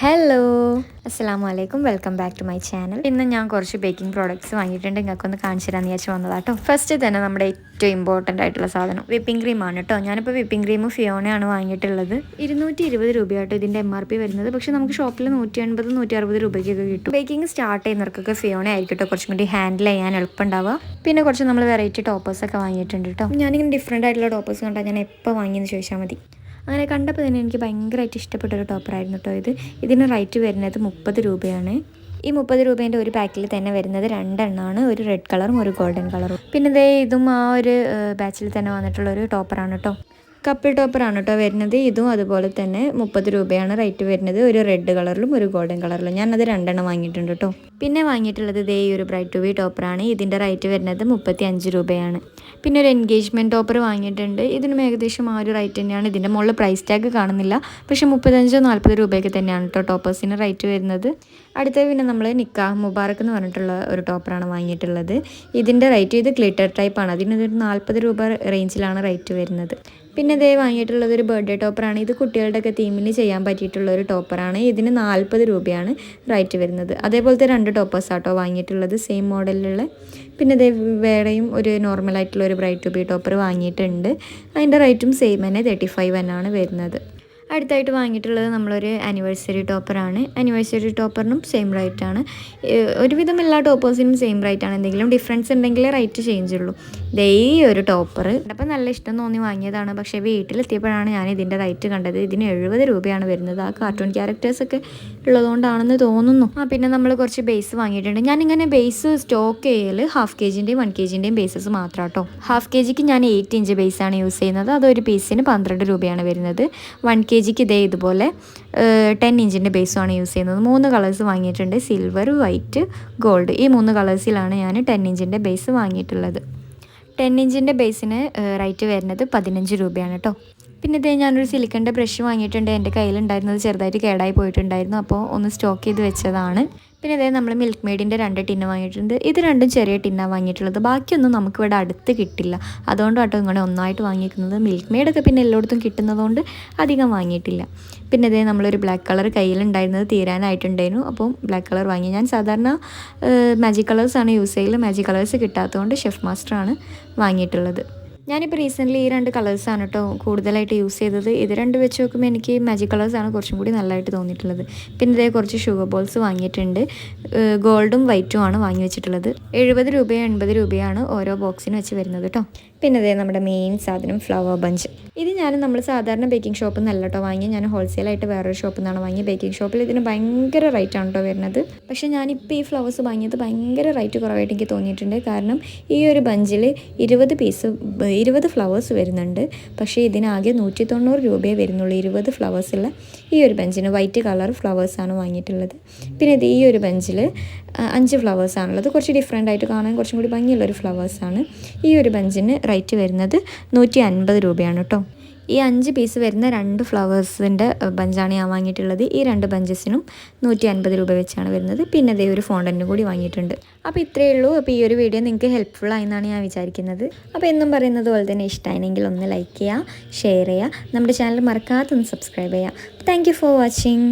Hello, അസ്സലാമു അലൈക്കും. Welcome back to my channel. ഇന്ന് ഞാൻ കുറച്ച് ബേക്കിംഗ് പ്രോഡക്റ്റ്സ് വാങ്ങിയിട്ടുണ്ട്. നിങ്ങൾക്കൊന്ന് കാണിച്ചു തരാമെന്ന് വിചാരിച്ച് വന്നതാട്ടോ. ഫസ്റ്റ് തന്നെ നമ്മുടെ ഏറ്റവും ഇമ്പോർട്ടൻ്റ് ആയിട്ടുള്ള സാധനം വിപ്പിംഗ് ക്രീമാണ് കേട്ടോ. ഞാനിപ്പോൾ വിപ്പിംഗ് ക്രീം ഫിയോണയാണ് വാങ്ങിയിട്ടുള്ളത്. 220 രൂപയാട്ടോ ഇതിൻ്റെ MRP വരുന്നത്. പക്ഷേ നമുക്ക് ഷോപ്പിൽ 150 160 രൂപയ്ക്കൊക്കെ കിട്ടും. ബേക്കിംഗ് സ്റ്റാർട്ട് ചെയ്യുന്നവർക്കൊക്കെ ഫിയോണ ആയിരിക്കും കേട്ടോ കുറച്ചും കൂടി ഹാൻഡിൽ ചെയ്യാൻ എളുപ്പമുണ്ടാവുക. പിന്നെ കുറച്ച് നമ്മൾ വെറൈറ്റി ടോപ്പേഴ്സൊക്കെ വാങ്ങിയിട്ടുണ്ട് കേട്ടോ. ഞാനിങ്ങനെ ഡിഫറെൻ്റ് ആയിട്ടുള്ള ടോപ്പേഴ്സ് കണ്ടാൽ ഞാൻ എപ്പോൾ വാങ്ങിയെന്ന് ചോദിച്ചാൽ മതി. അങ്ങനെ കണ്ടപ്പോൾ തന്നെ എനിക്ക് ഭയങ്കരമായിട്ട് ഇഷ്ടപ്പെട്ടൊരു ടോപ്പറായിരുന്നു കേട്ടോ ഇതിന് റേറ്റ് വരുന്നത് 30 രൂപയാണ്. ഈ 30 രൂപേൻ്റെ ഒരു പാക്കിൽ തന്നെ വരുന്നത് 2 എണ്ണമാണ്, ഒരു റെഡ് കളറും ഒരു ഗോൾഡൻ കളറും. പിന്നെ ഇതും ആ ഒരു ബാച്ചിൽ തന്നെ വന്നിട്ടുള്ളൊരു ടോപ്പറാണ് കേട്ടോ. കപ്പിൾ ടോപ്പറാണ് കേട്ടോ വരുന്നത്. ഇതും അതുപോലെ തന്നെ 30 രൂപയാണ് റേറ്റ് വരുന്നത്, ഒരു റെഡ് കളറിലും ഒരു ഗോൾഡൻ കളറിലും. ഞാനത് 2 എണ്ണം വാങ്ങിയിട്ടുണ്ട് കേട്ടോ. പിന്നെ വാങ്ങിയിട്ടുള്ളത് ഈ ഒരു ബ്രൈറ്റ് ടു ബി ടോപ്പറാണ്. ഇതിൻ്റെ റേറ്റ് വരുന്നത് 35 രൂപയാണ്. പിന്നെ ഒരു എൻഗേജ്മെൻറ്റ് ടോപ്പർ വാങ്ങിയിട്ടുണ്ട്. ഇതിനും ഏകദേശം ആ ഒരു റേറ്റ് തന്നെയാണ്. ഇതിൻ്റെ മുകളിൽ പ്രൈസ് ടാഗ് കാണുന്നില്ല, പക്ഷേ 35-40 രൂപയ്ക്ക് തന്നെയാണ് കേട്ടോ ടോപ്പേഴ്സിന് റേറ്റ് വരുന്നത്. അടുത്തത് പിന്നെ നമ്മൾ നിക്കാഹ് മുബാറക്ക് എന്ന് പറഞ്ഞിട്ടുള്ള ഒരു ടോപ്പറാണ് വാങ്ങിയിട്ടുള്ളത്. ഇതിൻ്റെ റേറ്റ് ഇത് ഗ്ലിറ്റർ ടൈപ്പാണ്. അതിനൊരു 40 രൂപ റേഞ്ചിലാണ് റേറ്റ് വരുന്നത്. പിന്നെ വാങ്ങിയിട്ടുള്ളത് ഒരു ബർത്ത്ഡേ ടോപ്പറാണ്. ഇത് കുട്ടികളുടെയൊക്കെ തീമിന് ചെയ്യാൻ പറ്റിയിട്ടുള്ള ഒരു ടോപ്പറാണ്. ഇതിന് 40 രൂപയാണ് റേറ്റ് വരുന്നത്. അതേപോലത്തെ 2 ടോപ്പേഴ്സാട്ടോ വാങ്ങിയിട്ടുള്ളത്, സെയിം മോഡലിലുള്ള. പിന്നെ വേറെയും ഒരു നോർമലായിട്ടുള്ള ഒരു ബ്രൈറ്റ് ടു ബി ടോപ്പർ വാങ്ങിയിട്ടുണ്ട്. അതിൻ്റെ റേറ്റും സെയിം തന്നെ 35 എന്നാണ് വരുന്നത്. അടുത്തായിട്ട് വാങ്ങിയിട്ടുള്ളത് നമ്മളൊരു ആനിവേഴ്സറി ടോപ്പറാണ്. ആനിവേഴ്സറി ടോപ്പറിനും സെയിം റേറ്റാണ്. ഒരുവിധം എല്ലാ ടോപ്പേഴ്സിനും സെയിം റേറ്റാണ്. എന്തെങ്കിലും ഡിഫറൻസ് ഉണ്ടെങ്കിൽ റേറ്റ് ചേഞ്ച് ഉള്ളൂ. ഈ ഒരു ടോപ്പർ അപ്പോൾ നല്ല ഇഷ്ടം തോന്നി വാങ്ങിയതാണ്. പക്ഷേ വീട്ടിലെത്തിയപ്പോഴാണ് ഞാൻ ഇതിൻ്റെ റേറ്റ് കണ്ടത്. ഇതിന് 70 രൂപയാണ് വരുന്നത്. ആ കാർട്ടൂൺ ക്യാരക്ടേഴ്സൊക്കെ ഉള്ളതുകൊണ്ടാണെന്ന് തോന്നുന്നു. പിന്നെ നമ്മൾ കുറച്ച് ബേസ് വാങ്ങിയിട്ടുണ്ട്. ഞാനിങ്ങനെ ബേസ് സ്റ്റോക്ക് ചെയ്യൽ ഹാഫ് KGൻ്റെയും 1 KGൻ്റെയും ബേസസ് മാത്രം കേട്ടോ. ഹാഫ് KGക്ക് ഞാൻ 8 ഇഞ്ച് ബേസാണ് യൂസ് ചെയ്യുന്നത്. അതൊരു പീസിന് 12 രൂപയാണ് വരുന്നത്. 1 KGക്ക് ഇതുപോലെ 10 ഇഞ്ചിൻ്റെ ബേസുമാണ് യൂസ് ചെയ്യുന്നത്. 3 കളേഴ്സ് വാങ്ങിയിട്ടുണ്ട്, സിൽവർ, വൈറ്റ്, ഗോൾഡ്. ഈ 3 കളേഴ്സിലാണ് ഞാൻ 10 ഇഞ്ചിൻ്റെ ബേസ് വാങ്ങിയിട്ടുള്ളത്. 10 ഇഞ്ചിൻ്റെ ബേസിന് റേറ്റ് വരുന്നത് 15 രൂപയാണ് കേട്ടോ. പിന്നെ ഞാനൊരു സിലിക്കൻ്റെ ബ്രഷ് വാങ്ങിയിട്ടുണ്ട്. എൻ്റെ കയ്യിലുണ്ടായിരുന്നത് ചെറുതായിട്ട് കേടായി പോയിട്ടുണ്ടായിരുന്നു, അപ്പോൾ ഒന്ന് സ്റ്റോക്ക് ചെയ്ത് വെച്ചതാണ്. പിന്നെ നമ്മൾ മിൽക്ക് മെയ്ഡിൻ്റെ 2 ടിന്ന് വാങ്ങിയിട്ടുണ്ട്. ഇത് രണ്ടും ചെറിയ ടിന്നാണ് വാങ്ങിയിട്ടുള്ളത്. ബാക്കിയൊന്നും നമുക്കിവിടെ അടുത്ത് കിട്ടില്ല, അതുകൊണ്ട് കേട്ടോ ഇങ്ങനെ ഒന്നായിട്ട് വാങ്ങിയിരിക്കുന്നത്. മിൽക്ക് മെയ്ഡൊക്കെ പിന്നെ എല്ലായിടത്തും കിട്ടുന്നതുകൊണ്ട് അധികം വാങ്ങിയിട്ടില്ല. പിന്നെ നമ്മളൊരു ബ്ലാക്ക് കളർ കയ്യിലുണ്ടായിരുന്നത് തീരാനായിട്ടുണ്ടായിരുന്നു, അപ്പം ബ്ലാക്ക് കളർ വാങ്ങി. ഞാൻ സാധാരണ മാജിക് കളേഴ്സാണ് യൂസ് ചെയ്യൽ. മാജിക് കളേഴ്സ് കിട്ടാത്തതുകൊണ്ട് ഷെഫ് മാസ്റ്ററാണ് വാങ്ങിയിട്ടുള്ളത്. ഞാനിപ്പോൾ റീസെൻ്റ്ലി ഈ 2 കളേഴ്സാണ് കേട്ടോ കൂടുതലായിട്ട് യൂസ് ചെയ്തത്. ഇത് 2 വെച്ച് നോക്കുമ്പോൾ എനിക്ക് മാജിക് കളേഴ്സാണ് കുറച്ചും കൂടി നല്ലതായിട്ട് തോന്നിയിട്ടുള്ളത്. പിന്നെ കുറച്ച് ഷുഗർ ബോൾസ് വാങ്ങിയിട്ടുണ്ട്. ഗോൾഡും വൈറ്റും ആണ് വാങ്ങി വെച്ചിട്ടുള്ളത്. 70 രൂപയോ 80 രൂപയാണ് ഓരോ ബോക്സിന് വെച്ച് വരുന്നത് കേട്ടോ. പിന്നെ നമ്മുടെ മെയിൻ സാധനം ഫ്ലവർ ബഞ്ച്. ഇത് നമ്മൾ സാധാരണ ബേക്കിംഗ് ഷോപ്പിൽ നിന്നല്ല കേട്ടോ വാങ്ങി. ഞാൻ ഹോൾസെയിലായിട്ട് വേറൊരു ഷോപ്പിൽ നിന്നാണ് വാങ്ങിയത്. ബേക്കിംഗ് ഷോപ്പിൽ ഇതിന് ഭയങ്കര റേറ്റാണ് കേട്ടോ വരുന്നത്. പക്ഷേ ഞാനിപ്പോൾ ഈ ഫ്ലവേഴ്സ് വാങ്ങിയത് ഭയങ്കര റേറ്റ് കുറവായിട്ട് എനിക്ക് തോന്നിയിട്ടുണ്ട്. കാരണം ഈ ഒരു ബഞ്ചിൽ 20 ഫ്ലവേഴ്സ് വരുന്നുണ്ട്. പക്ഷേ ഇതിനാകെ 190 രൂപയെ വരുന്നുള്ളൂ 20 ഫ്ലവേഴ്സുള്ള ഈ ഒരു ബഞ്ചിന്. White colour ഫ്ലവേഴ്സാണ് വാങ്ങിയിട്ടുള്ളത്. പിന്നെ ഈ ഒരു ബഞ്ചിൽ 5 ഫ്ലവേഴ്സാണുള്ളത്. കുറച്ച് ഡിഫറെൻ്റ് ആയിട്ട് കാണാൻ കുറച്ചും കൂടി ഭംഗിയുള്ളൊരു ഫ്ലവേഴ്സാണ്. ഈ ഒരു ബഞ്ചിന് റേറ്റ് വരുന്നത് 150 രൂപയാണ് കേട്ടോ. ഈ 5 പീസ് വരുന്ന 2 ഫ്ലവേഴ്സിൻ്റെ ബഞ്ചാണ് ഞാൻ വാങ്ങിയിട്ടുള്ളത്. ഈ 2 ബഞ്ചസിനും 150 രൂപ വെച്ചാണ് വരുന്നത്. പിന്നെ ഒരു ഫോണ്ടൻറ്റും കൂടി വാങ്ങിയിട്ടുണ്ട്. അപ്പോൾ ഇത്രയേ ഉള്ളൂ. അപ്പോൾ ഈ ഒരു വീഡിയോ നിങ്ങൾക്ക് ഹെൽപ്ഫുൾ ആയെന്നാണ് ഞാൻ വിചാരിക്കുന്നത്. അപ്പോൾ എന്നും പറയുന്നത് പോലെ തന്നെ ഇഷ്ടമായെങ്കിൽ ഒന്ന് ലൈക്ക് ചെയ്യുക, ഷെയർ ചെയ്യുക, നമ്മുടെ ചാനൽ മറക്കാതെ ഒന്ന് സബ്സ്ക്രൈബ് ചെയ്യുക. Thank you for watching.